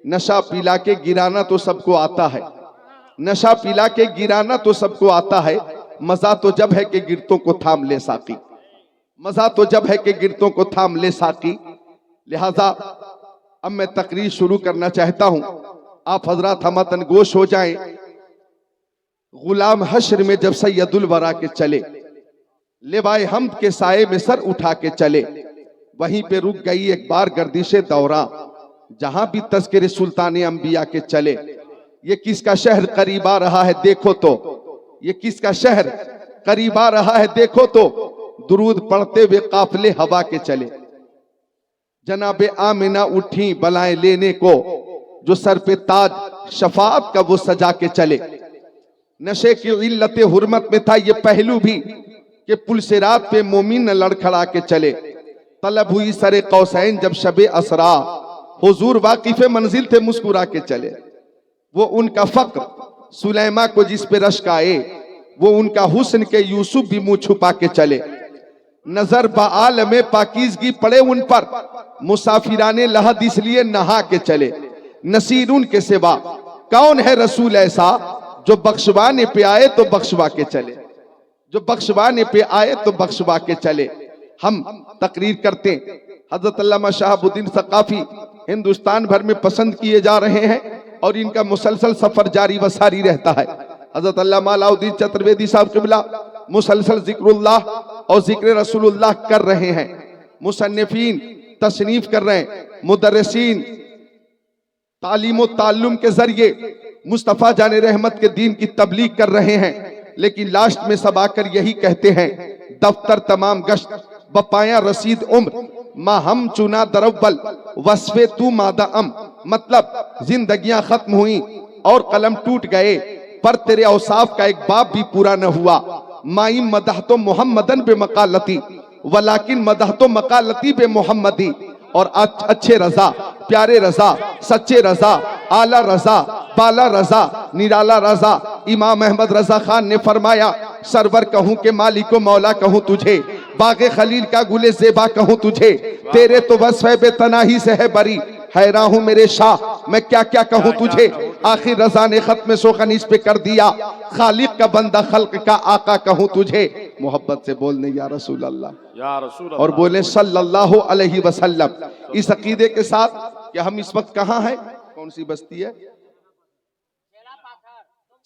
नशा पिला के गिराना तो सबको आता है, नशा पिला के गिराना तो सबको आता है, मजा तो जब है कि गिरतों को थाम ले साकी, मजा तो जब है कि गिरतों को थाम ले साकी। लिहाजा अब मैं तकरीर शुरू करना चाहता हूं, आप हजरात हमतन गोश हो जाएं। गुलाम हश्र में जब सैयदुल वरा के चले, लेवाए हमद के साये में सर उठा के चले, वहीं पे रुक गई एक बार गर्दिशे दौरा, जहां भी तज़किरे सुल्ताने अंबिया के चले। ये किसका शहर करीब आ रहा है देखो तो, ये किसका शहर करीब आ रहा है देखो तो, दुरूद पढ़ते हुए काफिले हवा के चले। जनाबे आमिना उठी बलाएं लेने को, जो सर पे ताज शफाअत का वो सजा के चले। नशे की इल्लत हुर्मत में था ये पहलू भी कि पुल से रात पे मोमिन लड़खड़ा के चले। तलब हुई सरे कौसैन जब शबे असरा, हुजूर वाकिफे मंजिल थे मुस्कुरा के चले। वो उनका फक्र सुलैमा को जिस पे रश्क आए, वो उनका हुस्न के यूसुफ भी मुंह छुपा के चले। नजर बाल में पाकीज़गी पड़े उन पर, मुसाफिराने लहद इसलिए नहा के चले। नसीर उनके सिवा कौन है रसूल ऐसा, जो बख्शवाने पे आए तो बख्शवा के चले, जो बख्शवाने पे आए तो बख्शवा के चले। हम तकरीर करते हजरत अल्लामा शहाबुद्दीन सकाफी हिंदुस्तान भर में पसंद किए जा रहे हैं और इनका मुसलसल सफर जारी व सारी रहता है। हजरत अल्लामा अलाउद्दीन चतुर्वेदी साहब क़िबला मुसलसल जिक्रुल्लाह और जिक्र रसूलुल्लाह कर रहे हैं। मुसन्निफीन तसनीफ कर रहे हैं, मुदर्रिसीन तालीम व ताल्लुम के जरिए मुस्तफ़ा जाने रहमत के दीन की तबलीग कर रहे हैं। लेकिन लास्ट में सब आकर यही कहते हैं, दफ्तर तमाम गश्त बपाया रसीद उम्र, माँ हम चुना दरव्वल वस्फे तू मादा अम। मतलब जिंदगियां खत्म हुई और कलम टूट गए, पर तेरे औसाफ का एक बाब भी पूरा न हुआ। माई मदह तो मोहम्मदन बे मकालती, वलाकिन मदह तो मकालती बे मोहम्मदी। और अच्छे रजा, प्यारे रजा, सच्चे रजा, आला रजा, बाला रजा, निराला रजा। इमाम अहमद रजा खान ने फरमाया, सरवर कहूं के मालिको मौला कहूं तुझे, बागे खलील का गुले ज़ेबा कहूं तुझे, तेरे तो बस है बेतनाही से है बरी, हैरान हूं मेरे शाह मैं क्या क्या कहूं तुझे। आखिर रजा ने खत्म सोखन इस पे कर दिया, खालिक का बंदा खल्क का आका कहूं तुझे। मोहब्बत से बोलने या रसूल अल्लाह, या रसूल अल्लाह, और बोले सल्लल्लाहु अलैहि वसल्लम। इस अकीदे के साथ कि हम इस वक्त कहाँ हैं, कौन सी बस्ती है,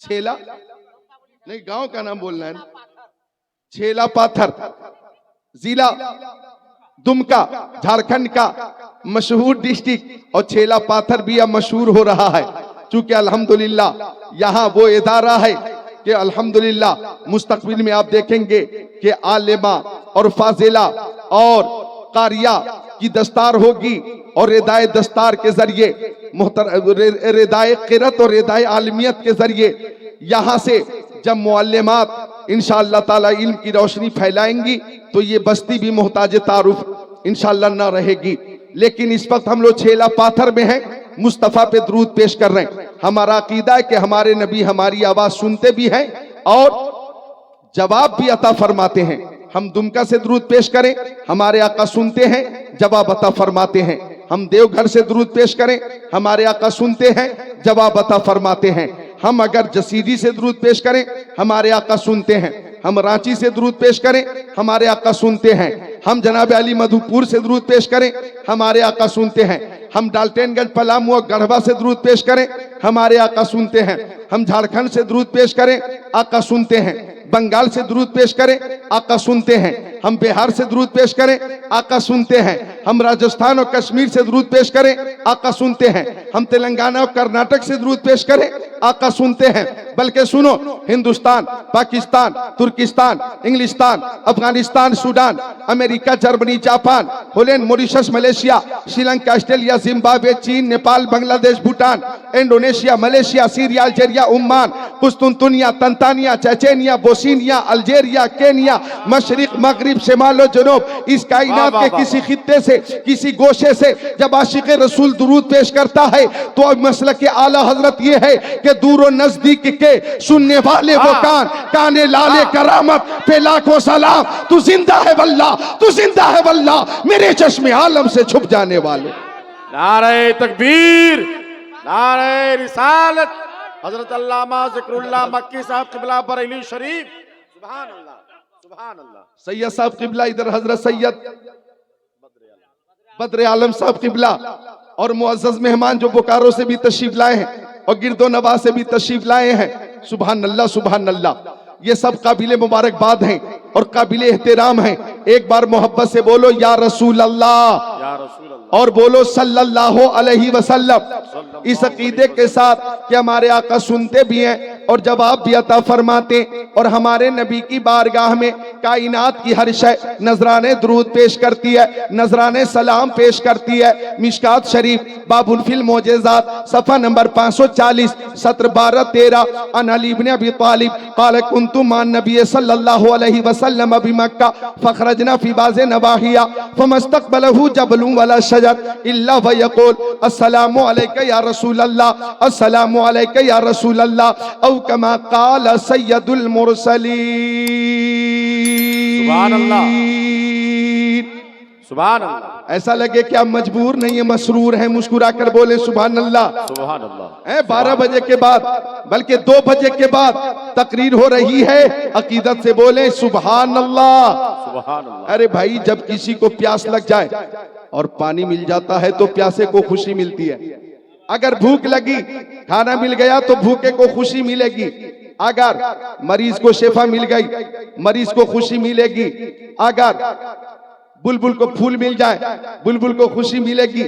छेला नहीं, गांव का नाम बोलना है, छेला पाथर, जिला दुमका, झारखंड का मशहूर डिस्ट्रिक्ट। और छेला पाथर भी अब मशहूर हो रहा है, चूंकि अल्हम्दुलिल्लाह यहाँ वो इदारा है कि अल्हम्दुलिल्लाह मुस्तकबिल में आप देखेंगे कि आलिमा और फाजिला और कारिया की दस्तार होगी, और रिदाए दस्तार के जरिए रिदाए क़िरत और रिदाए आलमियत के जरिए यहाँ से जब मुअल्लिमात इंशाअल्लाह ताला इल्म की रोशनी फैलाएंगी तो ये बस्ती भी मोहताज तारुफ इंशाअल्लाह ना रहेगी। लेकिन इस वक्त हम लोग छेला पाथर में हैं, मुस्तफ़ा पे दरूद पेश कर रहे हैं। हमारा अकीदा है कि हमारे नबी हमारी आवाज सुनते भी हैं और जवाब भी अता फरमाते हैं। हम दुमका से दरूद पेश करें, हमारे आका सुनते हैं, जवाब अता फरमाते हैं। हम देवघर से दरूद पेश करें, हमारे आका सुनते हैं, जवाब अता फरमाते हैं। हम अगर जसीदी से दरूद पेश करें, हमारे आका सुनते हैं। हम रांची से दरूद पेश करें, हमारे आका सुनते हैं। हम जनाब अली मधुपुर से दरूद पेश करें, हमारे आका सुनते हैं। हम डाल्टनगंज, पलामू और गढ़वा से दरूद पेश करें, हमारे आका सुनते हैं। हम झारखंड से दरूद पेश करें, आका सुनते हैं। बंगाल से दरूद पेश करें, आका सुनते हैं। हम बिहार से दरूद पेश करें, आका सुनते हैं। हम राजस्थान और कश्मीर से दरूद पेश करें, आका सुनते हैं। हम तेलंगाना और कर्नाटक से दरूद पेश करें, आका सुनते हैं। बल्कि सुनो, हिंदुस्तान, पाकिस्तान, तुर्किस्तान, इंग्लिस्तान, Afghanistan, Sudan, America, Germany, Japan, Holland, Mauritius, Malaysia, Sri Lanka, Australia, Zimbabwe, चीन, Nepal, Bangladesh, Bhutan, Indonesia, Malaysia, Syria, Algeria, Oman, कुस्तुनतुनिया, Tanzania, Chechnya, Bosnia, Algeria, Kenya, मशरिक, मगरिब, शिमाल जनूब, इस कायनात के किसी खित्ते से, किसी गोशे से जब आशिक रसूल दुरूद पेश करता है तो अब मसलक के आला हजरत ये है कि दूर और नजदीक के सुनने वाले वो काने लाले करामत पे लाखों सलाम। तू जिंदा है वल्लाह, तू जिंदा है वल्लाह, मेरे चश्मे आलम से छुप जाने वाले। नारे तकबीर, नारे रिसालत हजरत अल्लामा ज़िक्रुल्लाह मक्की साहब क़िबला बरेली शरीफ। सुभान अल्लाह, सुभान अल्लाह। सैयद साहब क़िबला इधर हजरत सैयद बद्र आलम साहब क़िबला और मुअज़्ज़ज़ मेहमान जो बोकारो से भी तशरीफ लाए हैं और गिरदो नवाज से भी तशरीफ लाए हैं। सुभान अल्लाह, सुभान अल्लाह। ये सब काबिले मुबारकबाद हैं और काबिले एहतराम हैं। एक बार मोहब्बत से बोलो या रसूल अल्लाह, या रसूल अल्लाह, और बोलो सल्लल्लाहु अलैहि वसल्लम। इस अकीदे के साथ कि हमारे आका सुनते भी हैं और जवाब भी अता फरमाते और हमारे नबी की बारगाह में कायनात की हर शय नजराने दुरूद पेश करती है, नजराने सलाम पेश करती है। मिशकात शरीफ बाबुल फिल मोजेज़ात सफ़ा नंबर 540 सत्र 12-13 अन अली इब्न अबी तालिब क़ाल कुन्तु मान नबी सल्लल्लाहु अलैहि वसल्लम बि मक्का फखरजना फी बाज़े नवाहिया फमस्तक़बलहु जबलुन वला शजर इल्ला व यक़ूल अस्सलामु अलैका या रसूल अल्लाह, अस्सलामु अलैका या रसूल अल्लाह औ कमा क़ाल सय्यदुल मुरसलीन। सुभान अल्लाह, सुभान अल्लाह। ऐसा लगे कि आप मजबूर नहीं है, मसरूर है, मुस्कुरा कर बोले सुभान अल्लाह, सुभान अल्लाह। 12 बजे के बाद बल्कि 2 बजे के बाद तकरीर हो रही है, अकीदत से बोले सुभान अल्लाह, सुभान अल्लाह। अरे भाई जब किसी को प्यास लग जाए और पानी मिल जाता है तो प्यासे को खुशी मिलती है। अगर भूख लगी, खाना मिल गया तो भूखे को खुशी मिलेगी। अगर मरीज को शिफा मिल गई, मरीज को खुशी मिलेगी। अगर बुलबुल को फूल मिल जाए, बुलबुल को खुशी मिलेगी।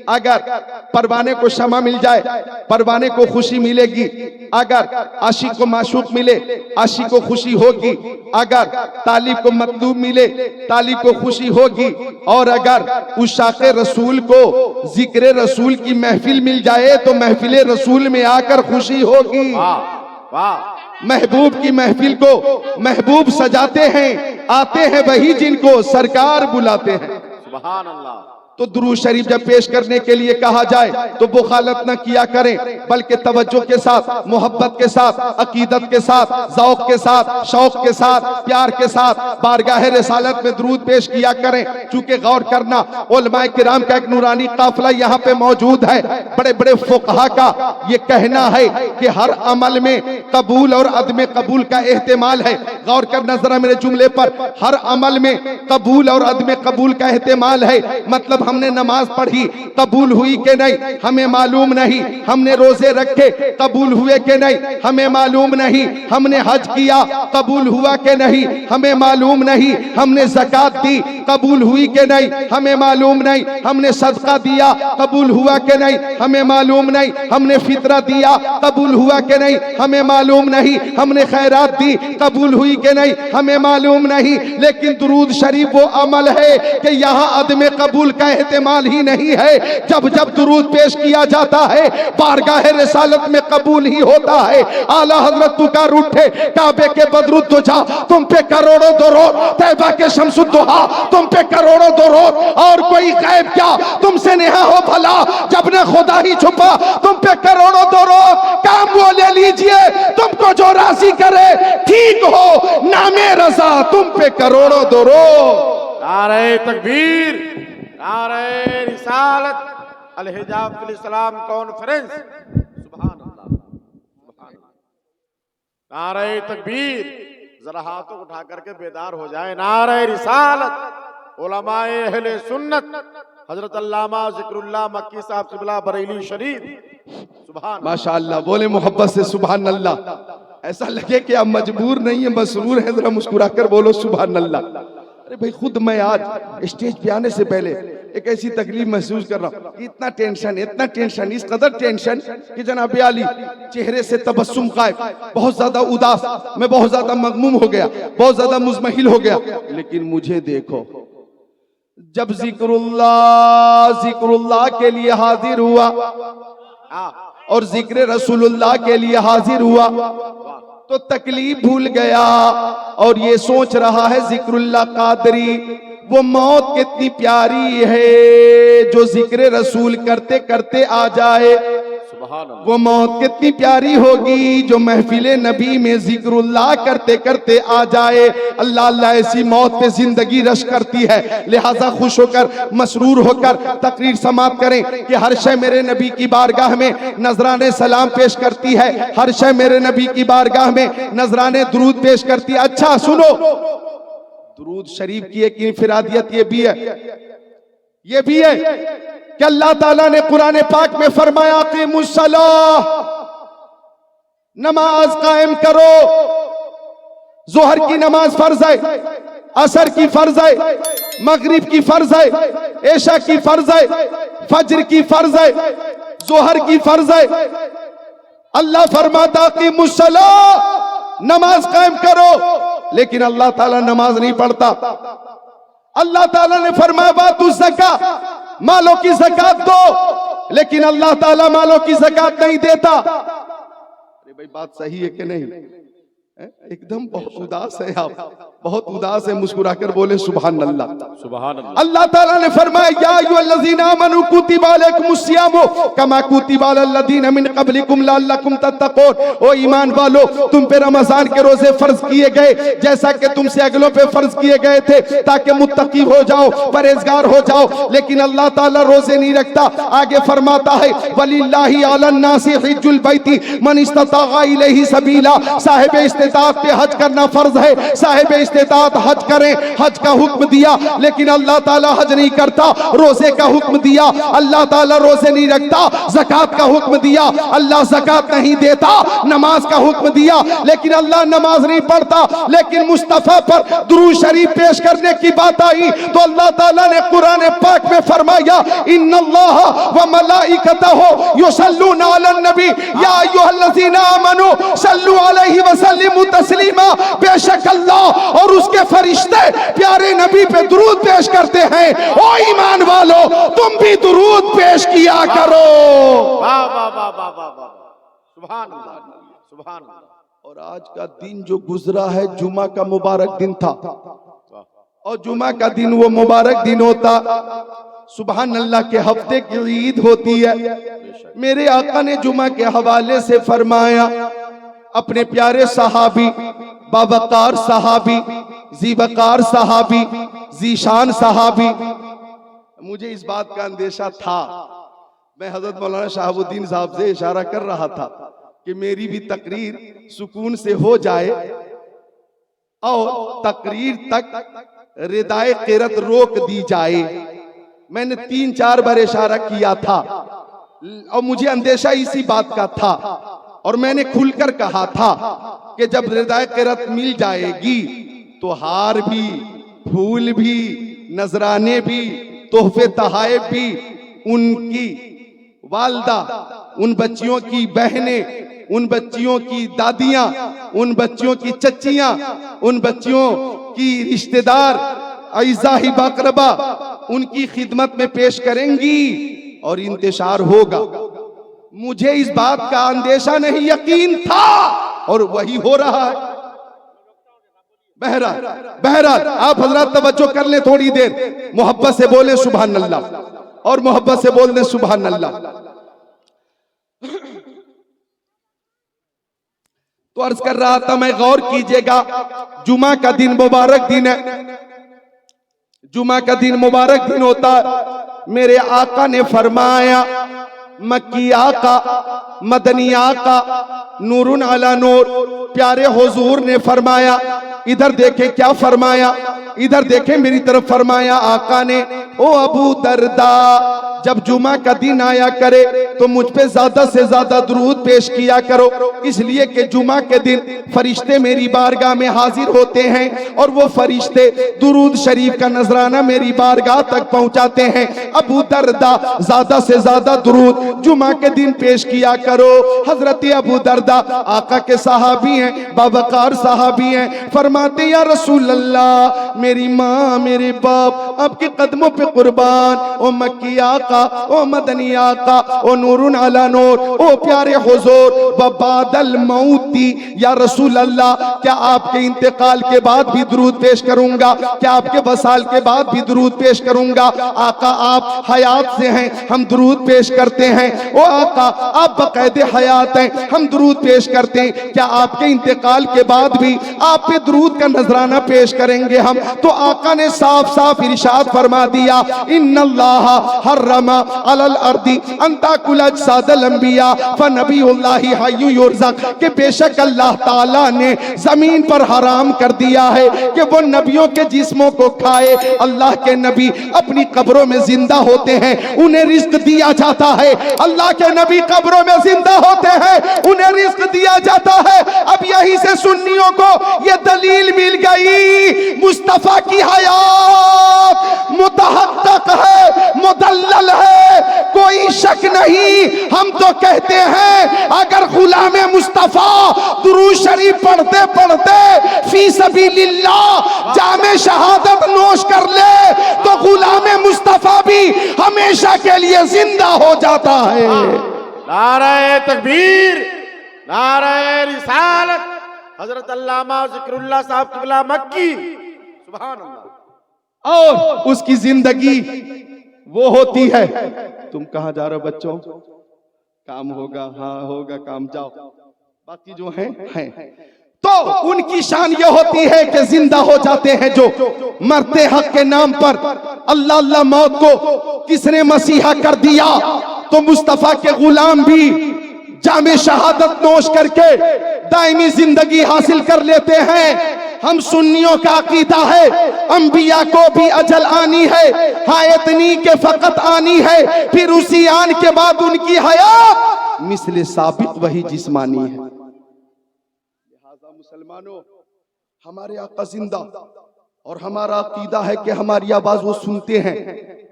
अगर परवाने को क्षमा मिल जाए, परवाने को खुशी मिलेगी। अगर आशिक को माशूक मिले, आशिक को खुशी होगी। अगर तालिब को मतलूब मिले, तालिब को खुशी होगी। और अगर उस शाक़े रसूल को जिक्र रसूल की महफिल मिल जाए तो महफिल रसूल में आकर खुशी होगी। वाह, महबूब की महफिल को महबूब सजाते हैं, आते हैं वही जिनको सरकार बुलाते हैं। सुभान अल्लाह। तो दुरूद शरीफ जब पेश करने के लिए कहा जाए तो बुखालत न किया करें, बल्कि तवज्जो के साथ, मोहब्बत के साथ, अकीदत के साथ, ज़ौक़ के साथ, शौक़ के साथ, प्यार के साथ बारगाह रिसालत में दुरूद पेश किया करें। चूंकि गौर करना, उलमाए किराम का एक नूरानी काफिला यहाँ पे मौजूद है। बड़े बड़े फुक़हा का ये कहना है कि हर अमल में कबूल और अदम कबूल का एहतिमाल है। गौर करना जरा मेरे जुमले पर, हर अमल में कबूल और अदम कबूल का एहतिमाल है। मतलब हमने नमाज पढ़ी, कबूल हुई कि नहीं हमें मालूम नहीं। हमने रोजे रखे, कबूल हुए कि नहीं हमें मालूम नहीं। हमने हज किया, कबूल हुआ कि नहीं हमें मालूम नहीं। हमने ज़कात दी, कबूल हुई कि नहीं हमें मालूम नहीं। हमने सदका दिया, कबूल हुआ कि नहीं हमें मालूम नहीं। हमने फितरा दिया, कबूल हुआ कि नहीं हमें मालूम नहीं। हमने खैरात दी, कबूल हुई कि नहीं हमें मालूम नहीं। लेकिन दुरूद शरीफ वो अमल है कि यहाँ अदम कबूल का एहतिमाल ही नहीं है। जब जब दुरूद पेश किया जाता है बारगाह रिसालत में कबूल ही होता है। आला हजरत पुकार उठे, काबे के बदरुद्दोजा तुम पे करोड़ों दरूद, तैबा के शम्सुद्दोहा तुम पे करोड़ों दरूद। और कोई गैब क्या तुमसे नेहा हो भला, जब ने खुदा ही छुपा तुम पे करोड़ों दरूद। काम वो ले लीजिए तुमको जो राजी करे, ठीक हो नामे रजा तुम पे करोड़ों दरूद। नारे तकबीर, नारे रिसालत, अल हिजाब फिल इस्लाम कॉन्फ्रेंस। सुभान अल्लाह, सुभान अल्लाह। नारे तकबीर, जरा हाथों उठा करके बेदार हो जाए। नारे रिसालत, उलमाए अहले सुन्नत हजरत अल्लामा ज़िक्रुल्लाह मक्की साहब क़िबला बरेली शरीफ। सुभान माशाअल्लाह, बोले मोहब्बत से सुभान अल्लाह। ऐसा लगे कि आप मजबूर नहीं है, मसरूर है, जरा मुस्कुरा कर बोलो सुभान अल्लाह। अरे भाई खुद मैं आज स्टेज पे आने से पहले एक ऐसी तकलीफ महसूस कर रहा हूँ। इतना टेंशन, इतना टेंशन, इस कदर टेंशन कि जनाब आली चेहरे से तबस्सुम गायब, बहुत ज्यादा उदास, मैं बहुत ज्यादा मगमूम हो गया, बहुत ज्यादा मुज़महिल हो गया। लेकिन मुझे देखो, जब जिक्रुल्लाह के लिए हाजिर हुआ और जिक्र रसूलुल्लाह के लिए हाजिर हुआ तो तकलीफ भूल गया और ये सोच रहा है जिक्रुल्लाह कादरी वो मौत कितनी प्यारी है जो जिक्र रसूल करते करते आ जाए। वो मौत कितनी प्यारी होगी जो महफिले नबी में जिक्रुल्लाह करते करते आ जाए। अल्लाह अल्लाह ऐसी मौत पे जिंदगी रश करती है। लिहाजा खुश होकर मसरूर होकर तकरीर समाप्त करें कि हर शय मेरे नबी की बारगाह में नजराने सलाम पेश करती है, हर शय मेरे नबी की बारगाह में नजराने दुरूद पेश करती है। अच्छा सुनो, दुरूद शरीफ की एक इनफिरादियत ये भी है कि अल्लाह ताला ने कुरान पाक में फरमाया कि मुसल्लाह, नमाज कायम करो। जोहर की नमाज फर्ज है, असर की फर्ज है, मगरिब की फर्ज है, ऐशा की फर्ज है, फज्र की फर्ज है, जोहर की फर्ज है। अल्लाह फरमाता कि मुसल्लाह, नमाज कायम करो, लेकिन अल्लाह ताला नमाज नहीं पढ़ता। अल्लाह ताला ने फरमाया बातु ज़का, मालों की ज़कात दो, लेकिन अल्लाह ताला मालों की ज़कात नहीं देता। अरे भाई बात सही है कि नहीं? एकदम बहुत उदास है आप, बहुत उदास है। मुस्कुराकर बोले सुभान अल्लाह, सुभान अल्लाह। अल्लाह ताला ने फरमाया या अय्युहल्लज़ीना आमनू कुतिबा अलैकुमुस्सियामु कमा कुतिबा अलल्लज़ीना मिन क़ब्लिकुम लअल्लकुम तत्तक़ून। ओ ईमान वालो, तुम पे रमजान के रोजे फर्ज किए गए जैसा कि तुमसे अगलों पे फर्ज किए गए थे, ताकि मुत्तकी हो जाओ, परहेजगार हो जाओ। लेकिन अल्लाह ताला रोजे नहीं रखता। आगे फरमाता है वलिल्लाहि अलन्नासि हिज्जुल बैति मन इस्तताअ इलैहि सबीला। साहिब इस्तिताअत पे हज करना फर्ज है, साहिब इस्तिताअत हज करें, हज का हुक्म दिया, लेकिन अल्लाह ताला हज नहीं करता। रोजे का हुक्म दिया, अल्लाह ताला रोजे नहीं रखता। ज़कात का हुक्म दिया, अल्लाह ज़कात नहीं देता। नमाज का हुक्म दिया, लेकिन अल्लाह नमाज नहीं पढ़ता। लेकिन मुस्तफा पर दुरूद शरीफ पेश करने की बात आई तो अल्लाह ताला ने कुरान पाक में फरमाया इन्नल्लाह व मलाइकतहु युसल्लूना अलन नबी या अय्युहल्लज़ीना आमनू सल्लू अलैहि व सल्लिमू तस्लीमा। बेशक अल्लाह और उसके फरिश्ते प्यारे नबी पे दुरूद पेश करते हैं। ओ ईमान वालो, तुम भी दुरूद पेश किया करो। वाह वाह वाह वाह वाह वाह, सुभान अल्लाह, सुभान अल्लाह। और आज का दिन जो गुजरा है जुमा का मुबारक दिन था, और जुमा का दिन वो मुबारक दिन होता सुभान अल्लाह के हफ्ते की ईद होती है। मेरे आका ने जुमा के हवाले से फरमाया अपने प्यारे सहाबी, बावकार सहाबी, जीवकार सहाबी, जीशान सहाबी। मुझे इस बात का अंदेशा था, मैं हजरत मौलाना शहाबुद्दीन साहब से इशारा कर रहा था कि मेरी भी तकरीर सुकून से हो जाए और तकरीर तक रिदाए क़िरत रोक दी जाए। मैंने 3-4 बार इशारा किया था और मुझे अंदेशा इसी बात का था, और मैंने खुलकर कहा था कि जब रिदाए क़िरत मिल जाएगी तो हार भी, फूल भी, नजराने भी, तोहफे तहाइफ भी, उनकी वालदा, उन बच्चियों की बहनें, उन बच्चियों की दादियां, उन बच्चियों की चच्चियां, उन बच्चियों की रिश्तेदार अइज़ा बाकरबा उनकी खिदमत में पेश करेंगी और इंतशार होगा। मुझे इस बात का अंदेशा नहीं, यकीन था, और वही हो रहा है। बहरहाल आप हजरात तवज्जो कर ले थोड़ी देर, मोहब्बत से बोले सुभान अल्लाह, और मोहब्बत से बोल दे सुभान अल्लाह। तो अर्ज कर रहा था मैं, गौर कीजिएगा, जुमा का दिन मुबारक दिन है, जुमा का दिन मुबारक दिन होता है। मेरे आका ने फरमाया, मक्की आका, मदनी आका, नूरुन अला नूर, प्यारे हुजूर ने फरमाया, इधर देखे क्या फरमाया, इधर देखे मेरी तरफ फरमाया आका ने, ओ अबू दरदा, जब जुमा का दिन आया करे तो मुझ पे ज्यादा से ज्यादा दुरूद पेश किया करो, इसलिए कि जुमा के दिन फरिश्ते मेरी बारगाह में हाजिर होते हैं और वो फरिश्ते दुरूद शरीफ का नजराना मेरी बारगाह तक पहुंचाते हैं। अबू दरदा, ज्यादा से ज्यादा दुरूद जुमा के दिन पेश किया करो। हजरत अबू दरदा आका के सहाबी हैं, बावकार सहाबी हैं, फरमाते या रसूल अल्लाह, मेरी माँ, मेरे बाप आपके कदमों पे कुर्बान। ओ मक्की आका, ओ मदनी आका, ओ नूरुन अला नूर, ओ प्यारे हुजूर, बबादल मौती या रसूल अल्लाह, क्या आपके इंतकाल के बाद भी दुरूद पेश करूंगा? क्या आपके वसाल के बाद भी दुरूद पेश करूंगा? आका आप हयात से हैं, हम दुरूद पेश करते हैं। ओ आका आप बकायदे हयात हैं, हम दुरूद पेश करते हैं। क्या आपके इंतकाल के बाद भी आप पे दुरूद का नजराना पेश करेंगे हम? तो आका ने साफ साफ इरशाद फरमा दिया, इन्नल्लाह हर्रमा अलल अर्दी अंता कुल अजसादल अंबिया फनबीउल्लाहि हय्यु युरज़क, कि बेशक अल्लाह ताला ने जमीन पर हराम कर दिया है कि वो नबियों के जिस्मों को खाए। अल्लाह के नबी अपनी कब्रों में जिंदा होते हैं, उन्हें रिज्क दिया जाता है। अल्लाह के नबी कब्रों में जिंदा होते हैं, उन्हें रिज्क दिया जाता है। अब यहीं से सुन्नियों को यह दलील मिल गई, मुस्तफा की हयात मुतहक्कक है, मुदल्लल है, कोई शक नहीं। हम तो कहते हैं अगर गुलामे मुस्तफा दुरूद शरीफ पढ़ते पढ़ते फी सबीलिल्लाह जामे शहादत नोश कर ले तो गुलामे मुस्तफा भी हमेशा के लिए जिंदा हो जाता है। नारे तकबीर, नारे रिसालत, हजरत अल्लामा जिक्रुल्लाह साहब क़िबला मक्की, सुभान अल्लाह। और उसकी जिंदगी वो होती है, तुम कहां जा रहे हो बच्चों? काम होगा, हाँ होगा काम, जाओ। बाकी जो हैं तो उनकी शान ये होती है कि जिंदा हो जाते हैं जो मरते हक के नाम पर। अल्लाह अल्लाह मौत को किसने मसीहा कर दिया? तो मुस्तफा के गुलाम भी जामे शहादत नोश करके दायमी जिंदगी हासिल कर लेते हैं। हम सुन्नियों का अकीदा है अंबिया को भी अजल आनी है, हाँ इतनी के फकत आनी है, फिर उसी आन के बाद उनकी हयात मिसले साबित वही जिस्मानी है। लिहाजा मुसलमानों, हमारे आका जिंदा और हमारा अकीदा है कि हमारी आवाज वो सुनते हैं।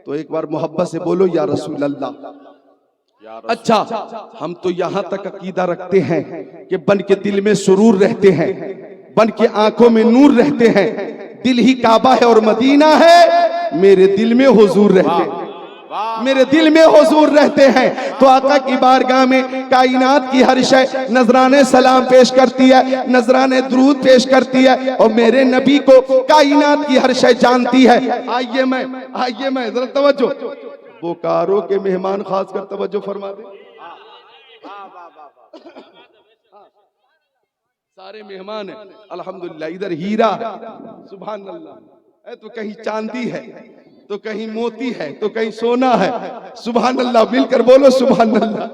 तो एक बार मोहब्बत से बोलो या रसूल अल्लाह। अच्छा, हम तो यहां तक अकीदा रखते हैं कि बन के दिल में सुरूर रहते हैं, बन के आंखों में नूर रहते हैं। दिल ही काबा है और मदीना है, मेरे दिल में हुजूर रहते हैं, मेरे दिल में हुजूर रहते हैं। तो आका की बारगाह में कायनात की हर शय नजराने सलाम पेश करती है, नजराने दुरूद पेश करती है, और मेरे नबी को कायनात की हर शय जानती है। आइए मैं जरा तवज्जो, बोकारो के मेहमान खास कर तवज्जो फरमा दे। सारे मेहमान हैं अल्हम्दुलिल्लाह, इधर हीरा सुभान अल्लाह है, तो कहीं चांदी है, तो कहीं मोती है, तो कहीं सोना है। सुभान अल्लाह, मिलकर बोलो सुभान अल्लाह,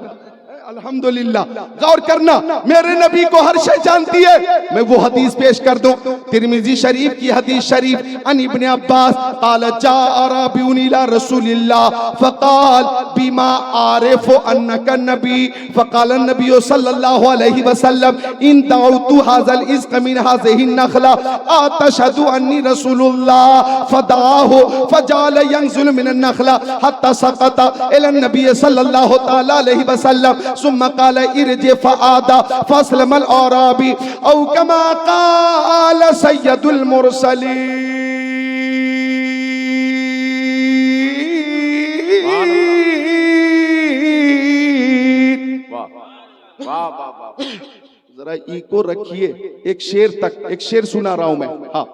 अल्हम्दुलिल्लाह। गौर करना, मेरे नबी को हर शय जानती है। मैं वो हदीस पेश कर दूं, तिरमिजी शरीफ की हदीस शरीफ, अन इब्ने अब्बास क़ाल जाअ राबिउन इला रसूलिल्लाह फ़क़ाल बिमा आरिफु अन्नका नबी फ़क़ाल नबी सल्लल्लाहु अलैहि वसल्लम इन दाउतु हाज़ल इज़्क़ मिन हाज़िहि नख़ला अतशहदु अन्नी रसूलुल्लाह फ़दाअहु फ़जाल यंज़ुल मिन नख़ला हत्ता सक़ता इला नबी सल्लल्लाहु तआला अलैहि वसल्लम सुम्मा क़ाल इरजि फ़आदा फ़अस्लमल औराबी औ कमा क़ाल सय्यदुल मुरसलीन। वाह वाह वाह, जरा इको रखिए, एक शेर तक, एक शेर सुना रहा हूं मैं, हाँ,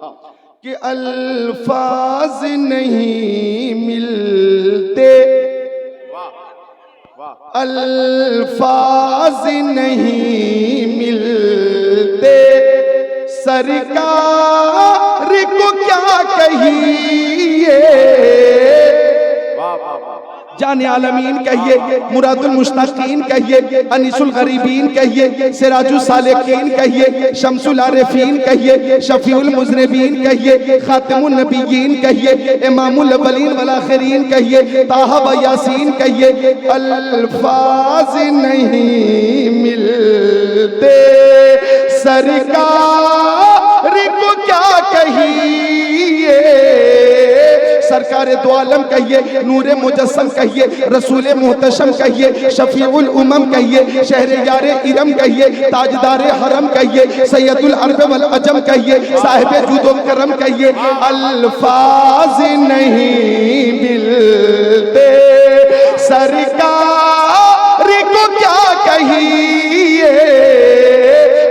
कि अल्फाज नहीं मिलते, अल्फाज नहीं मिलते, सरकार को क्या कहिए। जाने आलमीन कहिए, मुरादुल मुश्ताकीन कहिए, अनीसुल गरीबीन कहिए, सिराजुल सालिकीन कहिए, शम्सुल आरिफीन कहिए, शफीउल मुज़निबीन कहिए, खातिमुन नबिय्यीन कहिए, इमामुल अव्वलीन वल आखिरीन कहिए, ताहा व यासीन कहिए। अल्फाज नहीं मिलते, सरकार को क्या कहिए। सरकार सरकार दो आलम कहिए, नूरे मुजस्सम कहिए, रसूल मुहतशम कहिए, शफीउल उमम कहिए, शहर यारे इरम कहिए, ताजदार हरम कहिए, सैयदुल अरब वल अजम कहिए, साहिब जुदो करम कहिए। अल्फाज नहीं मिलते सरकार को क्या कहिए,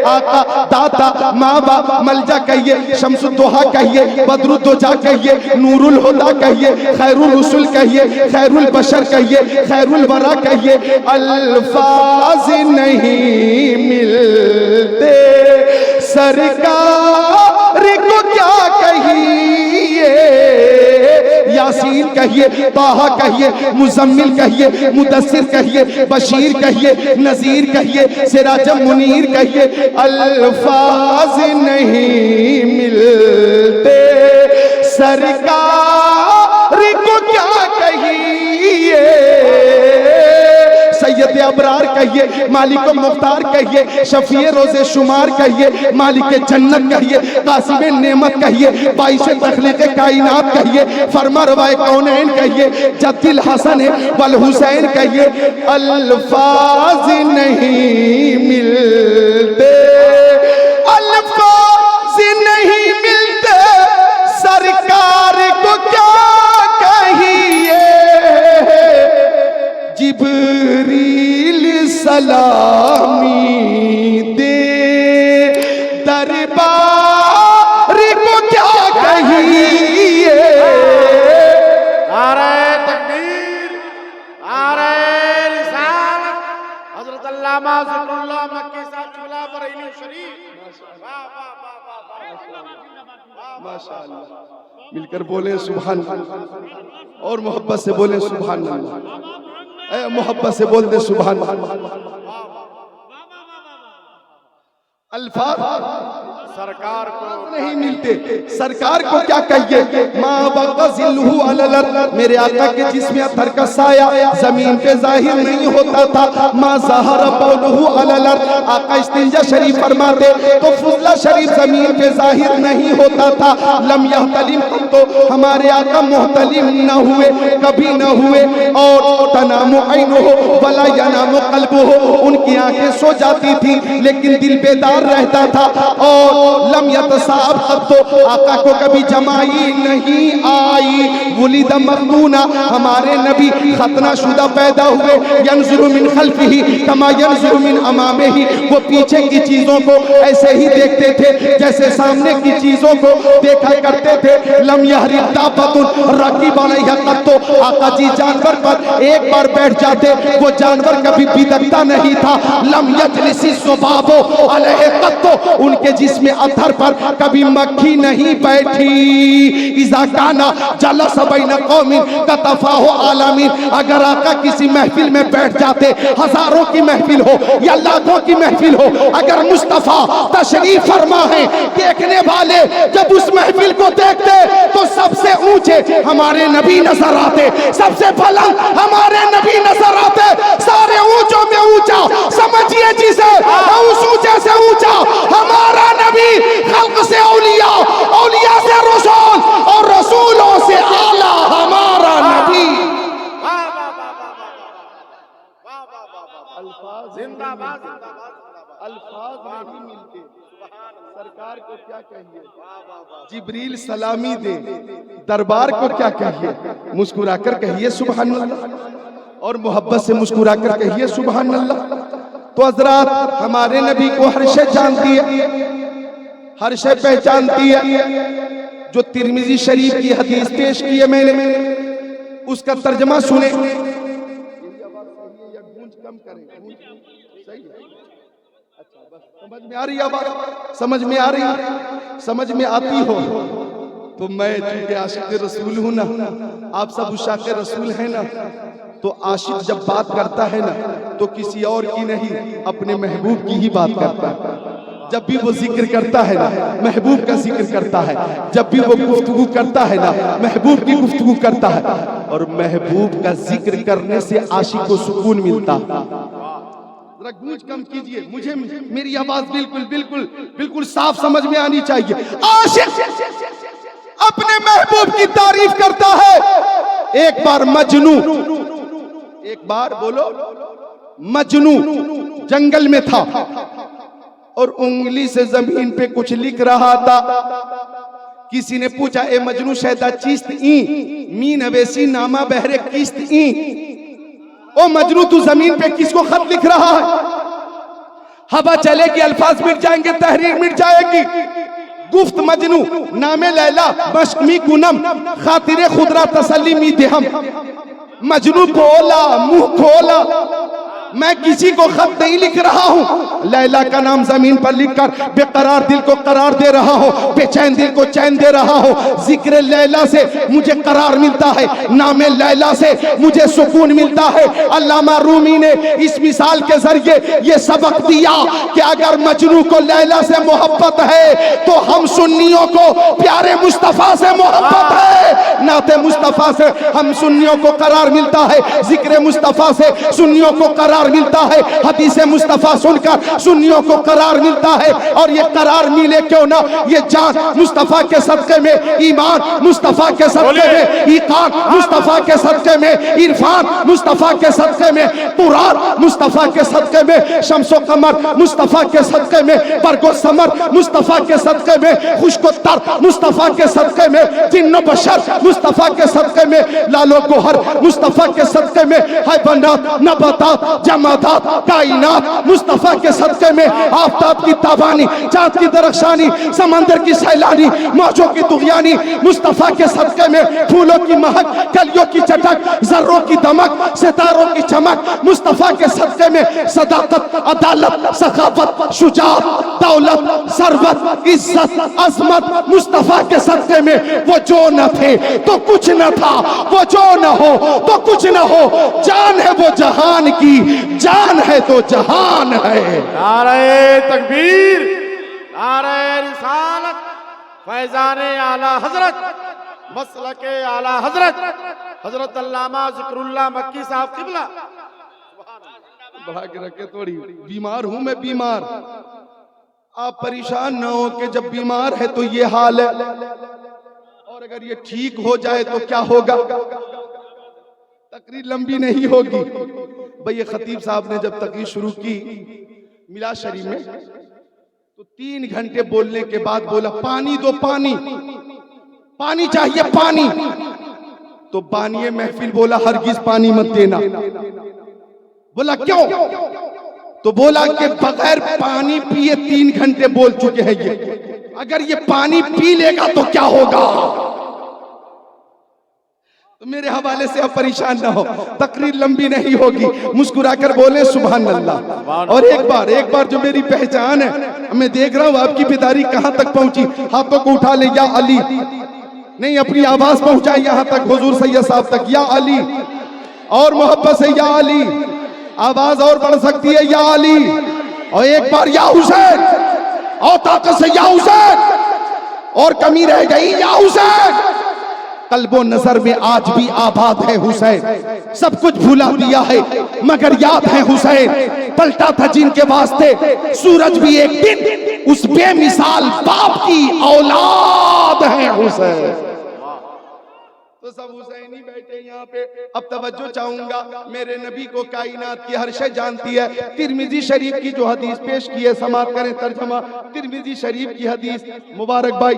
आका दाता माँ बाप मलजा कहिए, शम्सुद्दोहा कहिए, बदरुद्दोजा कहिए, नूरुल हुदा कहिए, खैरुल रसूल कहिए, खैरुल बशर कहिए, खैरुल वरा कहिए। अल्फाज नहीं मिलते सरकार को क्या कहिए, यासीन कहिए, ताहा कहिए, मुजम्मिल कहिए, मुदस्सिर कहिए, बशीर कहिए, नजीर कहिए, सिराजम मुनीर कहिए। अल्फाज नहीं मिलते सरकार को क्या कहिए, सैयद अबरार कहिए, मालिक मुख्तार कहिए, शफीए रोज़े शुमार कहिए, मालिक जन्नत कहिए, कासिम नेमत कहिए, बाइश तखलीक़ कायनात कहिए, फरमा रवाए कौनैन कहिए, जद्दिल हसन वल हुसैन कहिए। अल्फाज नहीं मिलते, अल्फाज नहीं मिलते सरकार को क्या कहिए, जिब्रील सलामी दे दरबार को क्या कहिए। नारे तकबीर, नारे रिसालत, हजरत अल्लामा ज़िक्रुल्लाह मक्की साहब चुगला बरेली शरीफ। वाह वाह वाह वाह, माशाअल्लाह। मिलकर बोले सुभान अल्लाह और मोहब्बत से बोले सुभान अल्लाह, मोहब्बत से बोल दे सुभान अल्लाह। अल्फाज सरकार को नहीं मिलते सरकार को क्या कहिए। माँ बक़ज़िल्हु अलल, मेरे आका के जिस्म अत्थर का साया जमीन पे जाहिर नहीं होता था। माँ ज़हरा बौलहु अलल, आका इस्तिंजा शरीफ फरमाते तो फुज़ला शरीफ जमीन पे जाहिर नहीं होता था। लम यहतलिम, तो हमारे आका मुहतलिम न हुए, कभी न हुए। और तनामु ऐनुहु वला यनामु क़ल्बुहु, उनकी आंखें सो जाती थी लेकिन दिल बेदार रहता था। और लम यतसाब, तो आका को कभी जमाई नहीं आई। वुलिद मखदूना, हमारे नबी खतना शुदा पैदा हुए। यंजुरु मिन खल्फिही कमा यंजुरु मिन अमामिही, वो पीछे की चीजों को ऐसे ही देखते थे जैसे सामने की चीजों को देखा करते थे। लम यहरिब दाबतुन रकीब अलैहा, तो आका जी जानवर पर एक बार बैठ जाते वो जानवर कभी बिदकता नहीं था। लम यजलिसी ज़ुबाबो अलैहि, तो उनके जिस्म अत्थर पर कभी मक्खी नहीं बैठी। इज़ा काना जलस बैन कौमिन कतफाहु आलमीन, अगर आका किसी महफिल में बैठ जाते, हजारों की महफिल हो या लाखों की महफिल हो, अगर मुस्तफा तशरीफ फरमा है, देखने वाले जब उस महफिल को देखते तो सबसे ऊंचे हमारे नबी नजर आते, सबसे बुलंद हमारे नबी नजर आते, सारे ऊंचों में ऊंचा समझिए जिसे, उस ऊंचे से ऊंचा हमारा नबी, खल्क से औलिया, औलिया से रसूल और रसूलों से आला हमारा नबी। वाह वाह वाह वाह वाह वाह वाह, जिंदाबाद जिंदाबाद जिंदाबाद। अल्फाज नहीं मिलते सरकार को क्या कहिए, जिब्रील सलामी दे दरबार को क्या कहिए। मुस्कुराकर कहिए सुभान अल्लाह और मोहब्बत से मुस्कुराकर कहिए सुभान अल्लाह। तो हजरात, हमारे नबी को हर शय जानती है, हर शय पहचानती है। जो तिरमिजी शरीफ की हदीस पेश की है मैंने, उसका तर्जमा सुने। समझ में आ रही है बात? समझ में आ रही? समझ में आती हो तो मैं चूंकि आशिक रसूल हूं ना, आप सब उशाक रसूल हैं ना, तो आशिक जब बात करता है ना तो किसी और की नहीं, अपने महबूब की ही बात करता है। जब भी वो जिक्र करता है ना, महबूब का जिक्र करता है। जब भी वो गुफ्तगू करता है ना, महबूब की गुफ्तगू करता है। और महबूब का जिक्र करने से आशिक को सुकून मिलता है। जरा गूंज कम कीजिए, मुझे मेरी आवाज बिल्कुल बिल्कुल बिल्कुल साफ समझ में आनी चाहिए। आशिक अपने महबूब की तारीफ करता है। एक बार मजनू, एक बार बोलो, मजनू जंगल में था और उंगली से जमीन पे कुछ लिख रहा था। किसी ने पूछा, ए मजनू शैदा चीस्त ई मीन अवेसी नामा बहरे किस्त ई, ओ मजनू तू जमीन पे किसको खत लिख रहा है? हवा चलेगी, अल्फाज मिट जाएंगे, तहरीर मिट जाएगी। गुफ्त मजनू नामे लैला बशमी कुनम खातिरे खुदरा तसल्ली मी देहम। मजनू बोला, मुंह खोला, मैं किसी को खत नहीं लिख रहा हूं। लैला का नाम जमीन पर लिखकर बेकरार दिल को करार दे रहा हो, बेचैन दिल को चैन दे रहा हो। जिक्र लैला से मुझे करार मिलता है, नामे लैला से मुझे सुकून मिलता है। अल्लामा रूमी ने इस मिसाल के जरिए ये सबक दिया कि अगर मजनू को लैला से मोहब्बत है तो हम सुन्नियों को प्यारे मुस्तफा से मोहब्बत है। नाते मुस्तफा से हम सुन्नियों को करार मिलता है, जिक्र मुस्तफा से सुन्नियों को करार मिलता है, हदीस मुस्तफा सुनकर सुन्नियों को करार मिलता है। और ये करार मिले क्यों ना, ये जान मुस्तफा के सदके में, ईमान मुस्तफा के सदके में, ईकान मुस्तफा के सदके में, इरफान मुस्तफा के सदके में, कुरान मुस्तफा के सदके में, शम्सो कमर मुस्तफा के सदके में, बरगो समर मुस्तफा के सदके में, खुशको तर मुस्तफा के सदके में, जिन्नो बशर मुस्तफा के सदके में, लालो गोहर मुस्तफा के सदके में, हैवानात नबातात जमादात कायनात मुस्तफा के सदके में, आफताब की ताबानी, चाँद की दरख्शानी, समंदर की सैलानी, मौजों की तुग़यानी मुस्तफा के सदके में, फूलों की महक, कलियों की चटक, जर्रों की दमक, सितारों की चमक मुस्तफा के सदके में, सदाकत, अदालत, सखावत, शुजाअत, दौलत, सरवत, इज्जत, अजमत मुस्तफा के सदके में। वो जो न थे तो कुछ न था, वो जो न हो तो कुछ न हो, जान है वो जहान की, जान है तो जहान है। नारे तकबीर, नारे रिसालत, फैजाने आला हजरत, मसलके आला हजरत, हजरत अल्लामा जिक्रुल्लाह मक्की साहब किबला। बढ़ा के रखे थोड़ी, बीमार हूं मैं, बीमार। आप परेशान न हो कि जब बीमार है तो ये हाल है, और अगर ये ठीक हो जाए तो क्या होगा। तकरीर लंबी नहीं होगी भाई। ये खतीब साहब ने जब तकरीर शुरू की मिलाद शरीफ में, तो 3 घंटे बोलने के बाद बोला, पानी दो, पानी, पानी चाहिए, पानी। तो बानिए महफिल बोला, हरगिज पानी मत देना। बोला क्यों? तो बोला कि बगैर पानी पिए 3 घंटे बोल चुके हैं ये, अगर ये पानी पी लेगा तो क्या होगा। तो मेरे हवाले से आप परेशान ना हो, तकरीर लंबी नहीं होगी, मुस्कुराकर बोले सुभान अल्लाह। और एक बार जो मेरी पहचान है, मैं देख रहा हूं आपकी बेदारी कहां तक पहुंची। हाथों को उठा ले, या अली, नहीं अपनी आवाज पहुंचाए यहां तक, हुजूर सैयद साहब तक, या अली, और मोहब्बत से या अली, आवाज और बढ़ सकती है, या अली। और एक बार या हुसैन, और ताकत से या हुसैन, और कमी रह गई, या हुसैन। कल्बो नजर में आज भी आबाद है हुसैन, सब कुछ भुला दिया है मगर याद है हुसैन। पलटा था जिनके वास्ते सूरज भी एक दिन, उस बेमिसाल बाप की औलाद है हुसैन। तो सब हुसैनी बैठे यहाँ पे। अब तवज्जो चाहूंगा, मेरे नबी को कायनात की हर शय जानती है। तिरमिजी शरीफ की जो हदीस पेश की है, समात करें तर्जमा। तिरमिजी शरीफ की हदीस, मुबारक भाई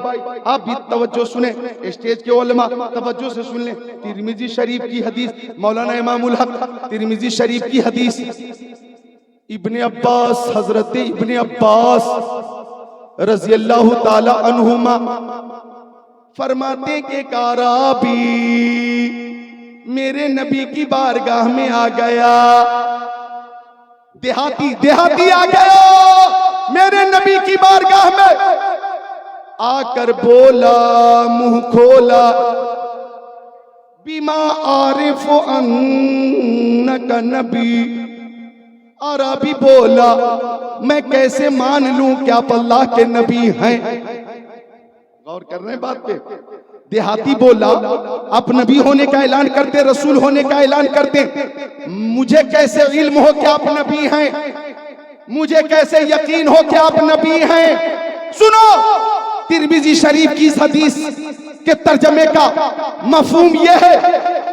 आप भी तवज्जो सुने, स्टेज के उलमा तवज्जो से सुन लें। तिरमिजी शरीफ की हदीस, मौलाना इमामुल हक तिरमिजी शरीफ की हदीस, इब्ने अब्बास, हजरत इब्ने अब्बास रज़ी अल्लाह ताला अन्हुमा फरमाते के काराबी मेरे नबी की बारगाह में आ गया। देहाती आ गया मेरे नबी की बारगाह में, आकर बोला, मुंह खोला, बिमा आरिफ अन्नका नबी। अरबी बोला, मैं कैसे मान लूं कि आप अल्लाह के नबी हैं। गौर कर रहे हैं बात पे। देहाती बोला, आप नबी होने का ऐलान करते, रसूल होने का ऐलान करते, मुझे कैसे इल्म हो कि आप नबी हैं, मुझे कैसे यकीन हो कि आप नबी हैं। सुनो तिरमिजी शरीफ की हदीस, के तर्जमे का मफहूम यह है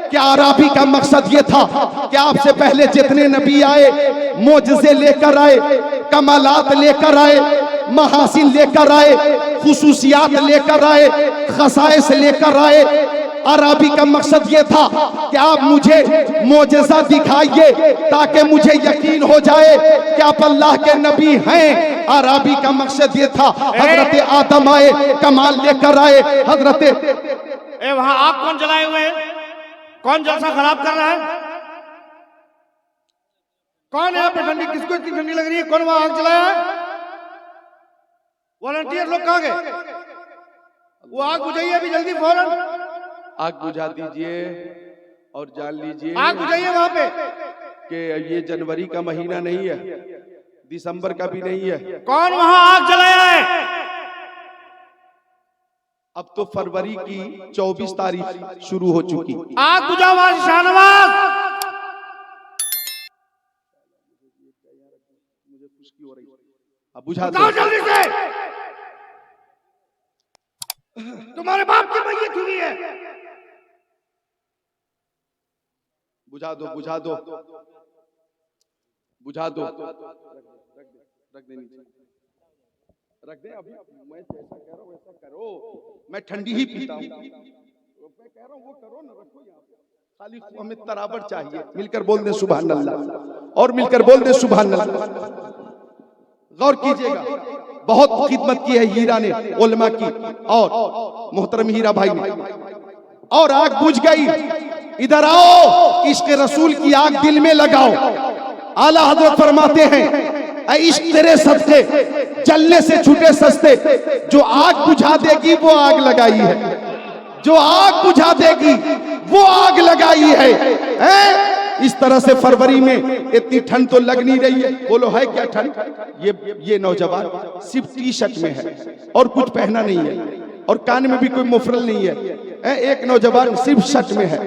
कि आराबी का मकसद यह था कि आपसे पहले जितने नबी आए मोजज़े लेकर आए, कमालात लेकर आए, महासिन लेकर आए, खुसूसियात लेकर आए, खसाइस लेकर आए। अराबी का मकसद यह था कि आप मुझे मोजज़ा दिखाइए ताकि मुझे यकीन हो जाए कि आप अल्लाह के नबी हैं। अराबी का मकसद यह था। हजरत आदम आए, कमाल लेकर आए। हजरत वहां आग कौन जलाए हुए है? कौन जलसा खराब कर रहा है? कौन है यहाँ पे ठंडी? किसको इतनी ठंडी लग रही है? कौन वहां आग जलाया है? वॉलंटियर लोग कहाँ गए? वो आग बुझाइए अभी जल्दी, फौरन आग बुझा दीजिए और जान लीजिए आग बुझाइए वहां पे कि ये जनवरी का महीना नहीं है, दिसंबर का भी नहीं है। कौन वहां आग जलाया है? अब तो फरवरी की 24 तारीख शुरू हो चुकी। आग बुझाओ वहां से शाहनवाज। मुझे खुशकी हो रही है, अब बुझा दो जल्दी से। तुम्हारे बाप की मैयत हुई है। बुझा दो, बुझा दो, बुझा दो। रख दे नीचे, रख दे। अभी मैं जैसा कह रहा हूं वैसा करो। मैं ठंडी ही पीता हूं। मैं कह रहा हूं वो करो ना, रखो यहाँ पे। खाली हमें तराबर चाहिए। मिलकर बोल दे सुभान अल्लाह, और मिलकर बोल दे सुभान अल्लाह। गौर कीजिएगा, बहुत खिदमत की है हीरा ने, उलमा की, और मोहतरम हीरा भाई ने। और आग बुझ गई। इधर आओ, इश्क रसूल की आग दिल में लगाओ। आला हजरत फरमाते हैं, ऐ इश्क तेरे सदके जलने से छूटे सस्ते। जो आग बुझा देगी वो आग लगाई है, जो आग बुझा देगी वो आग लगाई है? इस तरह से फरवरी में इतनी ठंड तो लग नहीं रही है। बोलो है क्या ठंड? ये नौजवान सिर्फ टी शर्ट में है और कुछ पहना नहीं है, और कान में भी कोई मुफरल नहीं है। एक नौजवान सिर्फ शर्ट में है,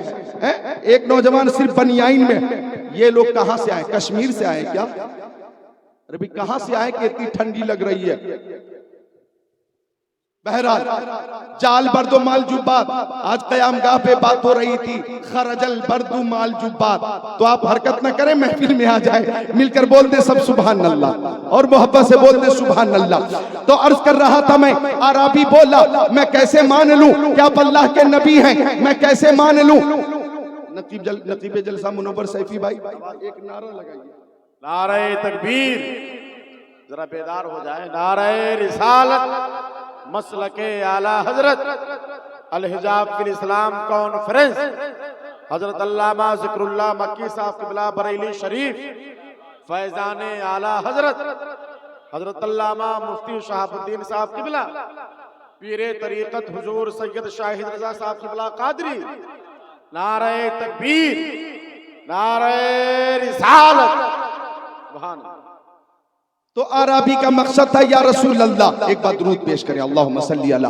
एक नौजवान सिर्फ बनियाइन में। ये लोग कहां से आए? कश्मीर से आए क्या? अरे भाई कहां से आए कि इतनी ठंडी लग रही है? बहरहाल, जाल बर्दो माल जुब्बात, आज कयामगाह पे बात हो रही थी, खरजल बर्दू माल जुब्बात। तो आप हरकत न करें, महफिल में आ जाए। मिलकर बोल दे सब सुभान अल्लाह, और मोहब्बत से बोल दे सुभान अल्लाह। तो अर्ज कर रहा था मैं, अराबी बोला मैं कैसे मान लूं कि आप अल्लाह के नबी हैं? मैं कैसे मान लूं? नकीब जलसा मुनव्वर सैफी भाई एक नारा लगाइए। नारे तकबीर, जरा बेदार हो जाए। नारे रिसालत, मसलके आला हजरत, अल हिजाब फिल इस्लाम कॉन्फ्रेंस, हजरत अल्लामा जिक्रुल्लाह मक्की साहब क़िबला बरेली शरीफ, फैजाने आला हजरत हजरत अल्लामा मुफ्ती शहाबुद्दीन साहब क़िबला, पीरे तरीक़त हुजूर सैयद शाहिद रजा साहब क़िबला कादरी। नारे तकबीर, नारे रिसालत, सुभान अल्लाह। तो अराबी का मकसद था या रसूल अल्लाह। एक बार दुरूद पेश करें, अल्लाहुम्मा सल्ली अला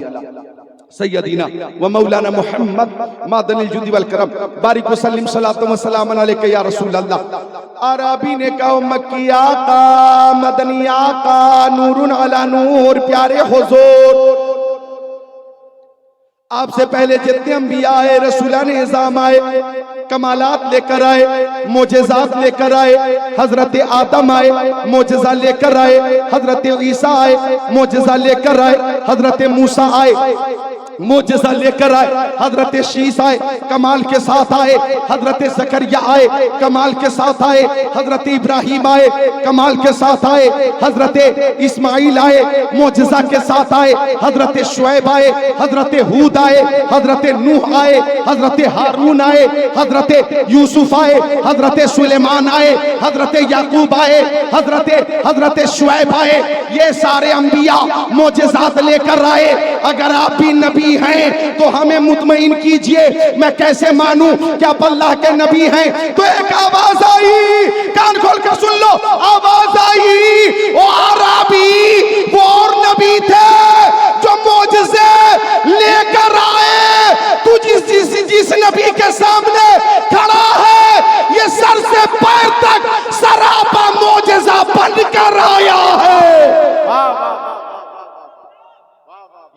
सय्यदीना व मौलाना मुहम्मद मादनिल जुदी वल करम बारिक वसल्लिम सलातो व सलाम अलैका या रसूल अल्लाह। अराबी ने कहा, मक्की आका, मदनी आका, नूरुन अला नूर, प्यारे हुजूर, आपसे पहले जितने अंबिया आए, रसूलान निज़ाम आए, कमालात लेकर आए, मोजेज़ात लेकर आए। हजरत आदम आए, मोजेज़ा लेकर आए। हजरत ईसा आए, मोजेज़ा लेकर आए। हजरत मूसा आए, मोजेज़ा लेकर आए। हजरत शीस आए, कमाल के साथ आए। हजरत ज़करिया आए, कमाल के साथ आए। हजरत इब्राहिम आए, कमाल के साथ आए। हजरत इस्माइल आए, मोजेज़ा के साथ आए। हजरत शुएब आए, हजरत हूद आए, हजरत नूह आए, हजरत हारून आए, हजरत यूसुफ आए, हजरत सुलेमान आए, हजरत याकूब आए, हजरत शुएब आए। ये सारे अंबिया मोजेज़ात लेकर आए। अगर आप भी नबी हैं तो हमें मुतमईन कीजिए। मैं कैसे मानूं कि आप अल्लाह के नबी हैं? तो एक आवाज आई, कान खोल कर सुन लो, आवाज आई, वो अराबी वो और नबी थे जो मोजज़े लेकर आए। तू जिस नबी के सामने खड़ा है, ये सर से पैर तक सरापा मोजज़ा बनकर आया है।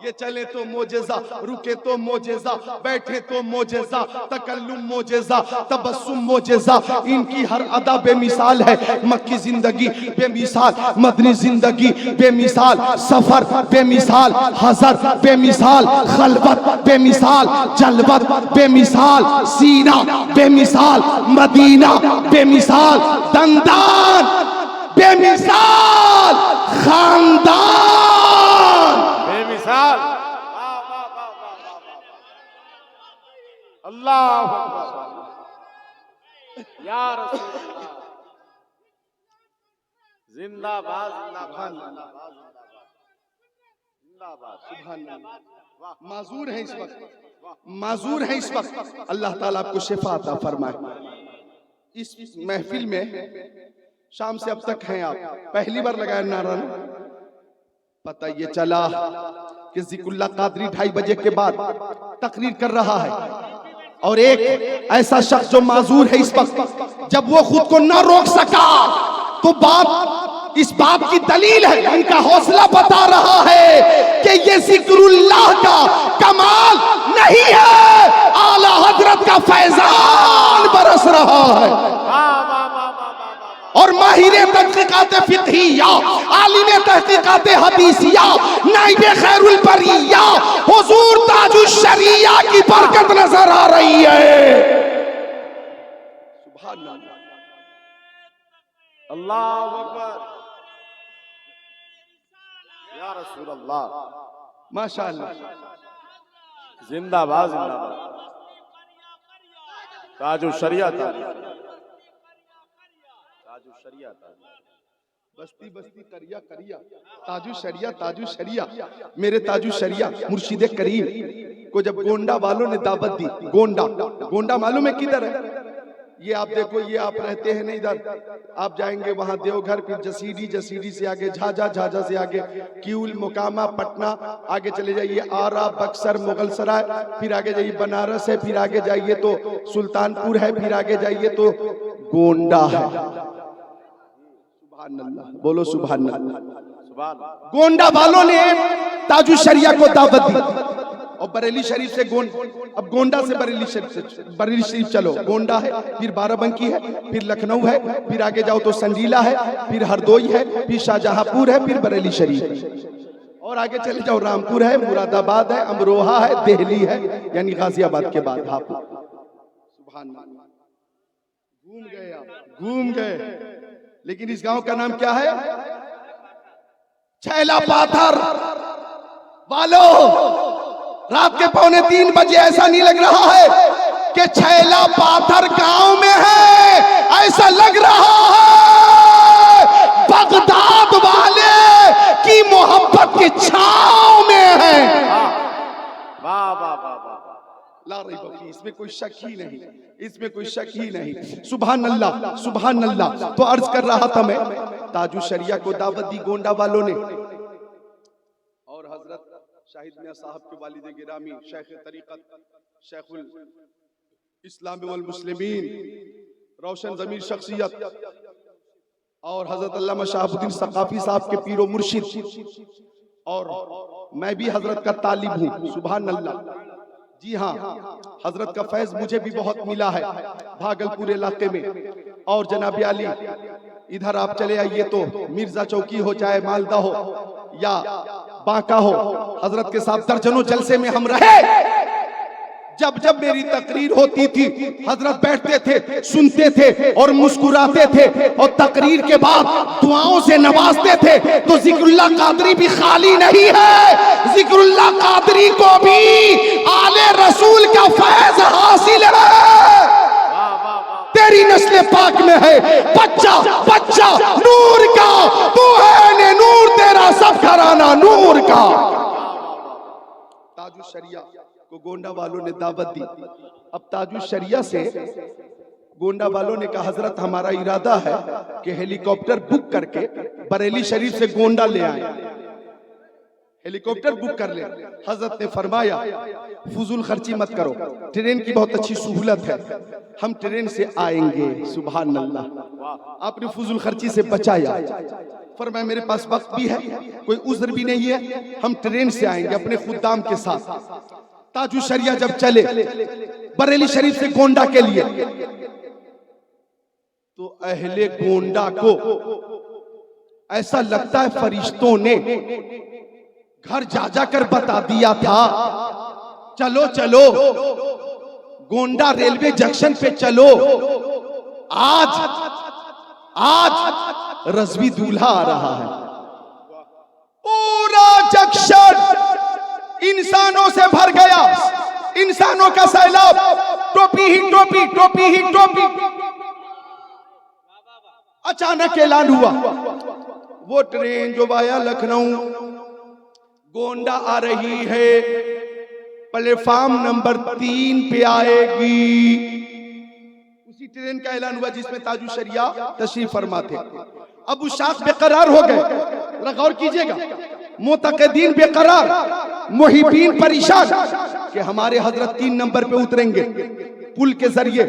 ये चले तो मोजेजा, रुके तो मोजेजा, बैठे तो मोजेजा, तकल्लुम मोजेजा, तबस्सुम मोजेजा। इनकी हर अदा बेमिसाल है। मक्की जिंदगी बेमिसाल, मदनी जिंदगी बेमिसाल, सफर बेमिसाल, हजर बेमिसाल, खलबत बेमिसाल, जलबत बेमिसाल, सीना बेमिसाल, मदीना बेमिसाल, दंदान बेमिसाल, खानदान बेमिसाल। अल्लाह या रसूल अल्लाह। जिंदाबाद जिंदाबाद जिंदाबाद जिंदाबाद। माजूर है इस वक्त, माजूर है इस वक्त। अल्लाह ताला आपको शिफा अता फरमाए। इस महफिल में शाम से अब तक हैं आप, पहली बार लगाया नारा ना? पता ये चला कि ज़िक्रुल्लाह कादरी 2:30 बजे के बाद तकरीर कर रहा है, और एक ऐसा शख्स जो माजूर है इस वक्त, जब वो खुद को ना रोक सका तो बात इस बात की दलील है, उनका हौसला बता रहा है कि ये ज़िक्रुल्लाह का कमाल नहीं है, आला हजरत का फैजान बरस रहा है। और माहिर तहकीकात फिक़हिया, आलिम तहकीकात हदीसिया, नाइब खैरुल बरिया, हुजूर ताजुश शरिया की बरकत नजर आ रही है। सुभान अल्लाह, अल्लाहु अकबर या रसूल अल्लाह। माशाअल्लाह, जिंदाबाद जिंदाबाद। ताजु शरिया बस्ती बस्ती करिया करिया, ताजु शरिया ताजु शरिया, मेरे ताजु शरिया मुर्शिद करीम को जब गोंडा वालों ने दावत दी, गोंडा, गोंडा मालूम है किधर है? ये आप देखो, ये आप रहते हैं ना इधर, आप जाएंगे वहां देवघर, फिर जसीडी, जसीडी से आगे झाझा, झाझा से आगे किउल, मोकामा, पटना, आगे चले जाइए आरा, बक्सर, मुगल सराय, फिर आगे जाइए बनारस है, फिर आगे जाइए तो सुल्तानपुर है, फिर आगे जाइए तो गोंडा है। सुभान अल्लाह, बोलो सुभान अल्लाह। गोंडा वालों ने ताजु शरिया को दावत दी, और बरेली शरीफ से अब गोंडा से बरेली शरीफ चलो, गोंडा है, फिर बाराबंकी है, फिर लखनऊ है, फिर आगे जाओ तो संजीला है, फिर हरदोई है, फिर शाहजहांपुर है, फिर बरेली शरीफ है, और आगे चले जाओ रामपुर है, मुरादाबाद है, अमरोहा है, दिल्ली है, यानी गाजियाबाद के बाद हापुड़। सुभान अल्लाह, घूम गए आप, घूम गए। लेकिन इस गांव का नाम क्या है? छैला पाथर वालों, रात के 2:45 बजे ऐसा नहीं लग रहा है कि छैला पाथर गांव में है, ऐसा लग रहा है बगदाद वाले की मोहब्बत की छांव में है। वाह वाह वाह वाह, ला रही बकी, इसमें कोई शक ही नहीं, इसमें कोई शक ही नहीं। सुभान अल्लाह, सुभान अल्लाह। तो अर्ज कर रहा था मैं, ताजु शरिया को दावत दी गोंडा वालों ने, और हजरत शाहिद मियां साहब के वालिद गिरामी शेख तरीक़त, शेखुल इस्लाम वल मुस्लिमीन, रोशन ज़मीर शख्सियत, और हजरत अल्लामा शहाबुद्दीन सकाफी साहब के पीरो मुर्शिद, और मैं भी हजरत का तालिब हूँ। सुभान अल्लाह। जी हाँ, हजरत का फैज मुझे भी बहुत मिला है भागलपुर इलाके में। और जनाब आली, इधर आप चले आइए तो मिर्जा चौकी हो, चाहे मालदा हो या बांका हो, हजरत के साथ दर्जनों जलसे में हम रहे। जब जब मेरी तकरीर होती थी, हजरत बैठते थे, सुनते थे और मुस्कुराते थे, और तकरीर के बाद दुआओं से नवाजते थे। तो ज़िक्रुल्लाह कादरी भी खाली नहीं है, ज़िक्रुल्लाह कादरी को भी आले रसूल का फैज हासिल है। तेरी नस्ल पाक में है बच्चा बच्चा नूर का, तू है ने नूर, तेरा सब घराना नूर का। ताजु शरिया को गोंडा वालों ने दावत दी। अब ताजु शरिया से गोंडा वालों ने कहा, हजरत हमारा इरादा है कि हेलीकॉप्टर बुक करके बरेली शरीफ से गोंडा ले आए। हेलीकॉप्टर बुक कर ले। हजरत ने फरमाया फजूल खर्ची मत करो, ट्रेन की बहुत अच्छी सहूलत है, हम ट्रेन से आएंगे। सुभान अल्लाह, आपने फजूल खर्ची से बचाया। फरमाया मेरे पास वक्त भी है, कोई उज्र भी नहीं है, हम ट्रेन से आएंगे अपने खुदाम के साथ। ताजु शरिया जब चले बरेली शरीफ से गोंडा के लिए, तो अहले गोंडा को ऐसा लगता है फरिश्तों ने घर जा जाकर बता दिया था, चलो चलो गोंडा रेलवे जंक्शन पे चलो, आज आज रज़वी दूल्हा आ रहा है। पूरा जंक्शन इंसानों से भर गया, इंसानों का सैलाब, टोपी ही टोपी, टोपी ही टोपी। अचानक ऐलान हुआ, वो ट्रेन जो वाया लखनऊ गोंडा आ रही है, प्लेटफॉर्म नंबर 3 पे आएगी। उसी ट्रेन का ऐलान हुआ जिसमें ताजु शरिया तशरीफ फरमा थे। अब उस शाख बेकरार हो गए। गौर कीजिएगा, मुतक़दीन बेकरार, मुहिबीन परेशान कि हमारे हजरत 3 नंबर पे उतरेंगे, पुल के जरिए,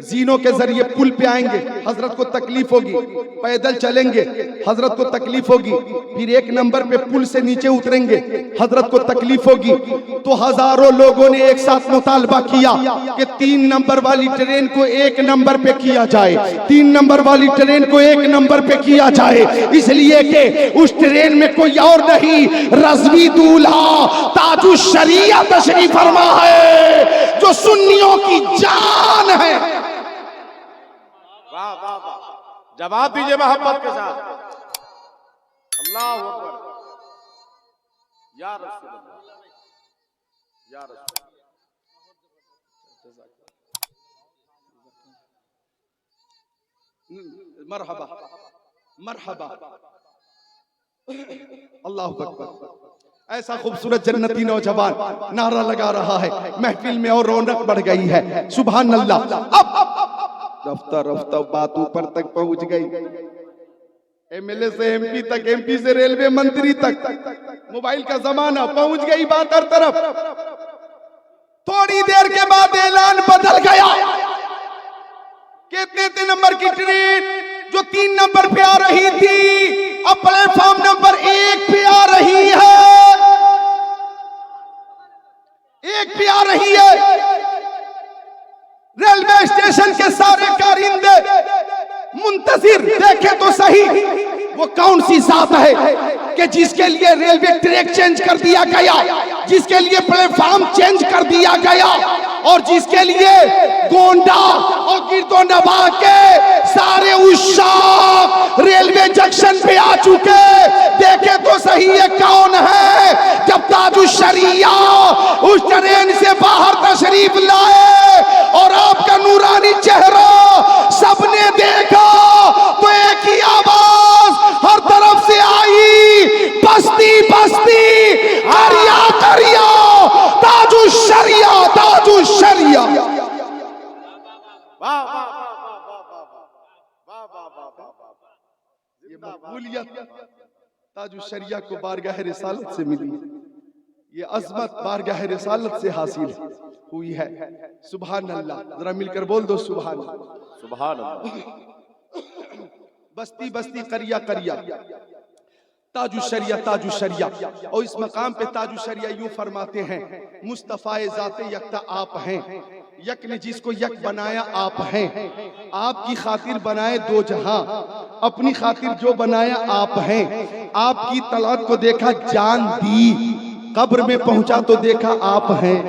जीनों के जरिए पुल पे आएंगे, हजरत को तकलीफ होगी, पैदल चलेंगे, हजरत को तकलीफ होगी, फिर 1 नंबर पे पुल से नीचे उतरेंगे, हजरत को तकलीफ होगी। तो हजारों लोगों ने एक साथ मुतालबा किया कि 3 नंबर वाली ट्रेन को 1 नंबर पे किया जाए, 3 नंबर वाली ट्रेन को 1 नंबर पे किया जाए, इसलिए कि उस ट्रेन में कोई और नहीं, रज़वी दूल्हा ताजु शरिया तशरीफ फरमा है, जो सुन्नियों की जान है। वाह वाह वाह, जवाब दीजिए मोहब्बत के साथ। अल्लाह अकबर, या रसूल अल्लाह, या रसूल। मरहबा मरहबा, अल्लाह अकबर। ऐसा खूबसूरत जन्नती नौजवान नारा लगा रहा है, महफिल में और रौनक बढ़ गई है। सुभान अल्लाह। अब रफ्ता रफ्ता बात ऊपर तक पहुंच गई, एमएलए से एमपी तक, एमपी से रेलवे मंत्री तक, मोबाइल का जमाना, पहुंच गई बात हर तरफ। थोड़ी देर के बाद ऐलान बदल गया, कितने नंबर की ट्रेन जो 3 नंबर पे आ रही थी, अब प्लेटफॉर्म नंबर 1 पे आ रही है, 1 पे आ रही है। रेलवे स्टेशन के सारे कारिंदे मुंतजिर, देखे तो सही वो कौन सी जात है कि जिसके लिए रेलवे ट्रैक चेंज कर दिया गया, जिसके लिए प्लेटफॉर्म चेंज कर दिया गया, और जिसके लिए गोंडा और गिरदो नवा के सारे उशाक रेलवे जंक्शन पे आ चुके। देखे तो सही ये कौन है। जब ताजु शरिया उस ट्रेन से बाहर तशरीफ लाए और आपका नूरानी चेहरा सबने देखा, तो एक ही आवाज हर तरफ से आई, बस्ती बस्ती, हरिया करिया, ताजु शरिया, ताजु शरिया। वाह वाह वाह वाह वाह वाह वाह वाह वाह वाह। ये मकबूलियत ताजु शरिया को बारगाह रिसालत से मिली, ये अजमत बारगाह रिसालत से हासिल हुई है। सुभान अल्लाह, जरा मिलकर बोल दो सुभान अल्लाह। सुभान अल्लाह। बस्ती बस्ती, करिया करिया, ताजु शरिया, ताजु शरिया। और इस मकाम पे ताजु शरिया यूं फरमाते हैं, मुस्तफ़ाए ज़ाते यकता आप हैं, यक ने जिसको यक बनाया आप हैं, आपकी खातिर बनाए 2 जहां, अपनी खातिर जो बनाया आप हैं, आपकी तलात को देखा जान दी, कब्र में पहुंचा तो देखा आप हैं,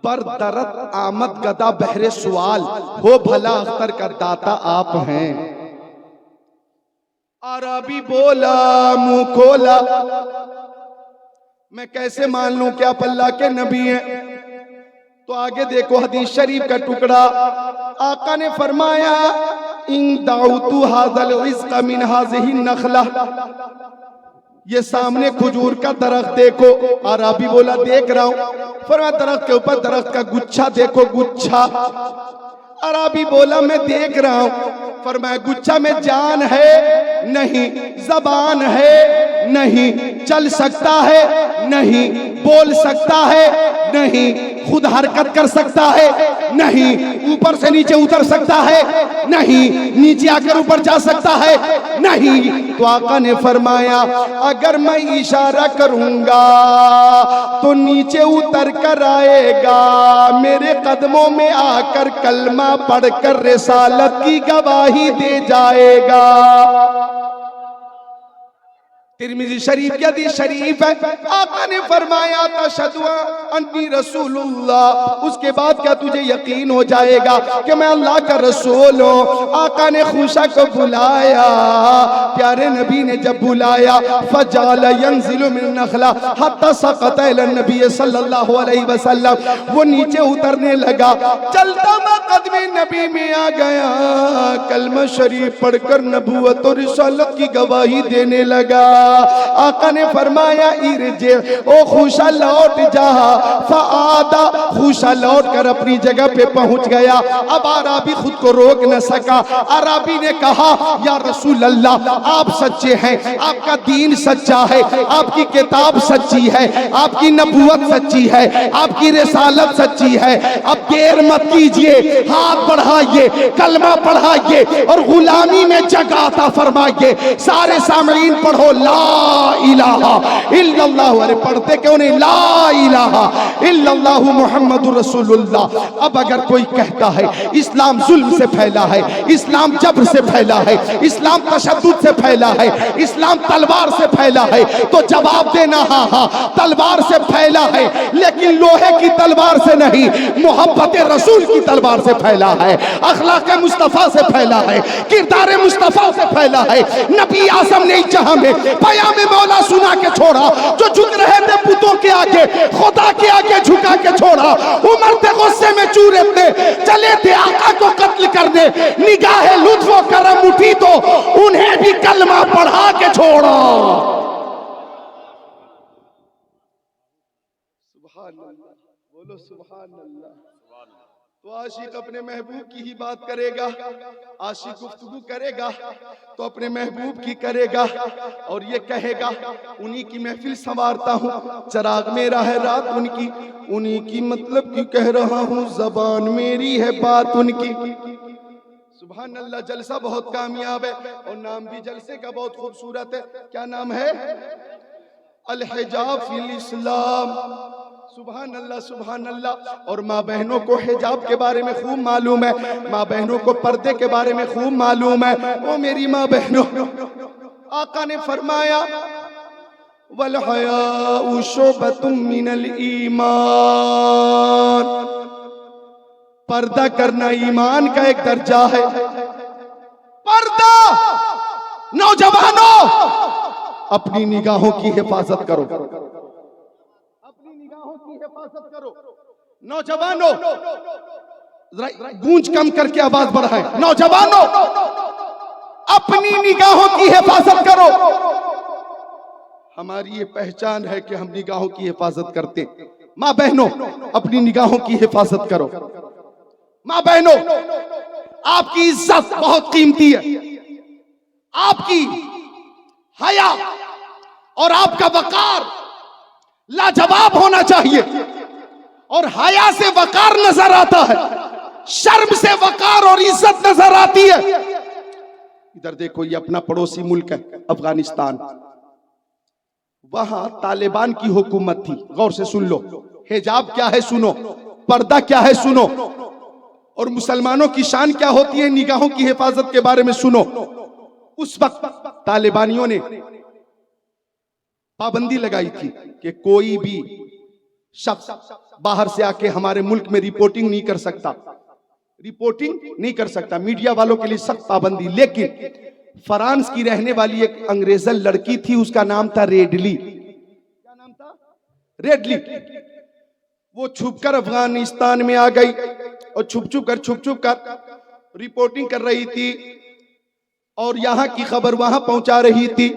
बरदरत आमद गदा बहरे सवाल, हो भला अख्तर का दाता आप हैं। अरबी बोला मुंह खोला, मैं कैसे मान लूं कि आप अल्लाह के नबी हैं। तो आगे देखो हदीस शरीफ का टुकड़ा, आका ने फरमाया, इन दाउतु हाज़ल रिज़्क़ मिन हाज़िही नखला, ये सामने खजूर का दरख्त देखो। अरबी बोला देख रहा हूं। फरमाया दरख्त के ऊपर दरख्त का गुच्छा देखो, गुच्छा। अरबी बोला मैं देख रहा हूं। फरमाया गुच्छा में जान है नहीं, जबान है। नहीं। चल सकता है? नहीं। बोल सकता है? नहीं। खुद हरकत कर सकता है? नहीं। ऊपर से नीचे उतर सकता है? नहीं। नीचे आकर ऊपर जा सकता है? नहीं। तो आका ने फरमाया अगर मैं इशारा करूंगा तो नीचे उतर कर आएगा, मेरे कदमों में आकर कलमा पढ़कर रिसालत की गवाही दे जाएगा। तिरमिज़ी शरीफ की हदीस शरीफ है, आका ने फरमाया तशहदु अन्नी रसूलुल्लाह, उसके बाद क्या तुझे यकीन हो जाएगा कि मैं अल्लाह का रसूल हूँ। आका ने खुशा को बुलाया, प्यारे नबी ने जब बुलाया फजाल यंजिलु मिन नखला हत्ता सक़त इला नबी सल्लल्लाहु अलैहि वसल्लम, वो नीचे उतरने लगा, चलता मैं कदमे नबी में आ गया, कलमा शरीफ पढ़कर नबूवत और रिसालत की गवाही देने लगा। आका ने फरमाया इरजे, ओ खुशा लौट जा। फ़आदा, खुशा लौट कर अपनी जगह पे पहुंच गया। अब अराबी खुद को रोक न सका। अराबी ने कहा या रसूल अल्लाह, आप सच्चे हैं, आपका दीन सच्चा है, आपकी किताब सच्ची है, आपकी नबूवत सच्ची है, आपकी रिसालत सच्ची है, अब देर मत कीजिए, हाथ बढ़ाइए, कलमा पढ़ाइए और गुलामी में जगह अता फरमाइए। सारे सामईन पढ़ो ला इलाहा इल्लल्लाह। अरे पढ़ते क्यों नहीं? ला इलाहा इल्लल्लाह मुहम्मदुर रसूलुल्लाह। अब अगर कोई कहता है इस्लाम जुल्म से फैला है, इस्लाम जबर से फैला है, इस्लाम तशद्दुद से फैला है, इस्लाम तलवार से फैला है, तो जवाब देना हाँ हाँ तलवार से फैला है, लेकिन लोहे की तलवार से नहीं, मोहब्बत रसूल की तलवार से फैला है, अखलाक मुस्तफा से फैला है, किरदार मुस्तफा से फैला है। नबी आज़म ने जहां में पयाम मौला सुना के छोड़ा, जो झुक रहे थे पुतों के आगे, खुदा के आगे झुका के छोड़ा। उमर थे गुस्से में चूरे थे, चले थे आका को कत्ल करने, निगाहे लुत्फ व करम उठी तो उन्हें भी कलमा पढ़ा के छोड़ा। सुभान अल्लाह, बोलो सुभान अल्लाह। तो आशिक अपने महबूब की ही बात करेगा, आशिक गुफ्तगू करेगा तो अपने महबूब की करेगा और ये कहेगा उन्हीं की महफिल संवारता हूँ, चराग मेरा है रात उनकी, उन्हीं की मतलब की कह रहा हूँ, जबान मेरी है बात उनकी। सुभान अल्लाह। जलसा बहुत कामयाब है और नाम भी जलसे का बहुत खूबसूरत है। क्या नाम है? अल हिजाब फिल इस्लाम। सुभान अल्लाह, सुभान अल्लाह। और माँ बहनों को हिजाब के बारे में खूब मालूम है, माँ बहनों को पर्दे के बारे में खूब मालूम है। वो मेरी माँ बहनों, आका ने फरमाया वल हयाउ शुबतुम मिनल ईमान, पर्दा करना ईमान का एक दर्जा है। पर्दा, नौजवानों अपनी निगाहों की हिफाजत करो, अपनी निगाहों की हिफाजत करो। नौजवानों गूंज कम करके आवाज बढ़ाएं। नौजवानों अपनी निगाहों की हिफाजत करो। हमारी ये पहचान है कि हम निगाहों की हिफाजत करते। माँ बहनों अपनी निगाहों की हिफाजत करो। माँ बहनों आपकी इज्जत बहुत कीमती है, आपकी हया और आपका वकार लाजवाब होना चाहिए। और हया से वकार नजर आता है, शर्म से वकार और इज्जत नजर आती है। इधर देखो, ये अपना पड़ोसी मुल्क है अफगानिस्तान, वहां तालिबान की हुकूमत थी। गौर से सुन लो, हिजाब क्या है सुनो, पर्दा क्या है सुनो, और मुसलमानों की शान क्या होती है निगाहों की हिफाजत के बारे में सुनो। उस वक्त तालिबानियों ने पाबंदी लगाई थी कि कोई भी शख्स बाहर से आके हमारे मुल्क में रिपोर्टिंग नहीं कर सकता, रिपोर्टिंग नहीं कर सकता। मीडिया वालों के लिए सख्त पाबंदी। लेकिन फ्रांस की रहने वाली एक अंग्रेजन लड़की थी, उसका नाम था रेडली। क्या नाम था? रेडली। वो छुपकर अफगानिस्तान में आ गई और छुप छुप कर रिपोर्टिंग कर रही थी और यहां की खबर वहां पहुंचा रही थी।